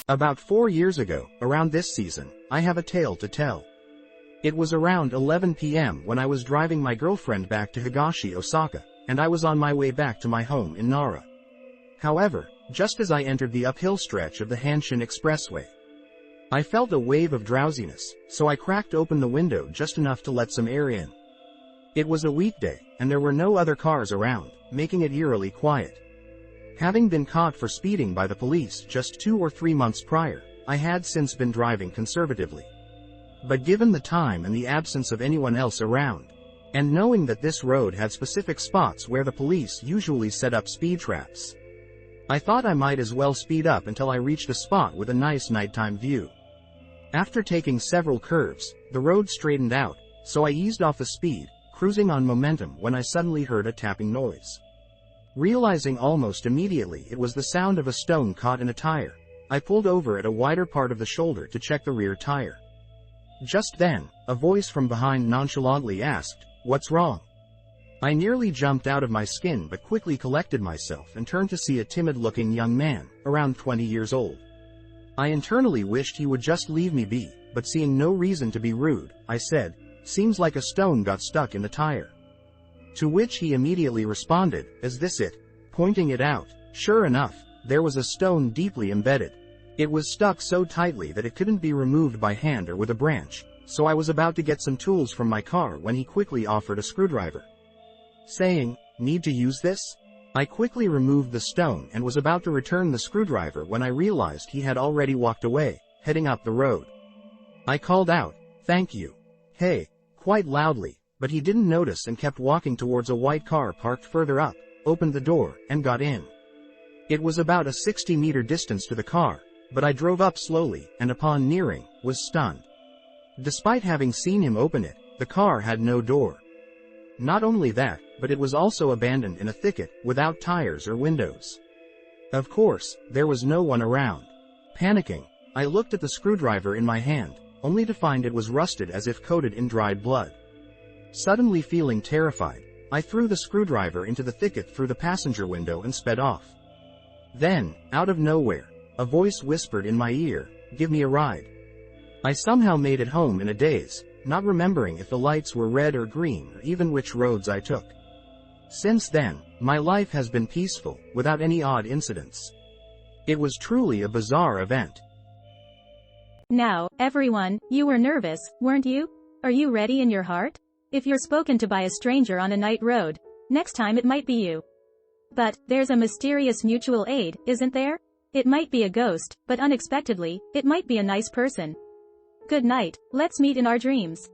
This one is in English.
About 4 years ago, around this season, I have a tale to tell. It was around 11 p.m. when I was driving my girlfriend back to Higashi, Osaka, and I was on my way back to my home in Nara. However, just as I entered the uphill stretch of the Hanshin Expressway, I felt a wave of drowsiness, so I cracked open the window just enough to let some air in. It was a weekday, and there were no other cars around, making it eerily quiet. Having been caught for speeding by the police just 2 or 3 months prior, I had since been driving conservatively. But given the time and the absence of anyone else around, and knowing that this road had specific spots where the police usually set up speed traps, I thought I might as well speed up until I reached a spot with a nice nighttime view. After taking several curves, the road straightened out, so I eased off the speed, cruising on momentum when I suddenly heard a tapping noise. Realizing almost immediately it was the sound of a stone caught in a tire, I pulled over at a wider part of the shoulder to check the rear tire. Just then, a voice from behind nonchalantly asked, "What's wrong?" I nearly jumped out of my skin but quickly collected myself and turned to see a timid-looking young man, around 20 years old. I internally wished he would just leave me be, but seeing no reason to be rude, I said, "Seems like a stone got stuck in the tire." To which he immediately responded, "Is this it?" pointing it out. Sure enough, there was a stone deeply embedded. It was stuck so tightly that it couldn't be removed by hand or with a branch, so I was about to get some tools from my car when he quickly offered a screwdriver. Saying, "Need to use this?" I quickly removed the stone and was about to return the screwdriver when I realized he had already walked away, heading up the road. I called out, "Thank you. Hey," quite loudly, but he didn't notice and kept walking towards a white car parked further up, opened the door, and got in. It was about a 60-meter distance to the car, but I drove up slowly, and upon nearing, was stunned. Despite having seen him open it, the car had no door. Not only that, but it was also abandoned in a thicket, without tires or windows. Of course, there was no one around. Panicking, I looked at the screwdriver in my hand, only to find it was rusted as if coated in dried blood. Suddenly feeling terrified, I threw the screwdriver into the thicket through the passenger window and sped off. Then, out of nowhere, a voice whispered in my ear, "Give me a ride." I somehow made it home in a daze, not remembering if the lights were red or green or even which roads I took. Since then, my life has been peaceful, without any odd incidents. It was truly a bizarre event. Now, everyone, you were nervous, weren't you? Are you ready in your heart? If you're spoken to by a stranger on a night road, next time it might be you. But, there's a mysterious mutual aid, isn't there? It might be a ghost, but unexpectedly, it might be a nice person. Good night, let's meet in our dreams.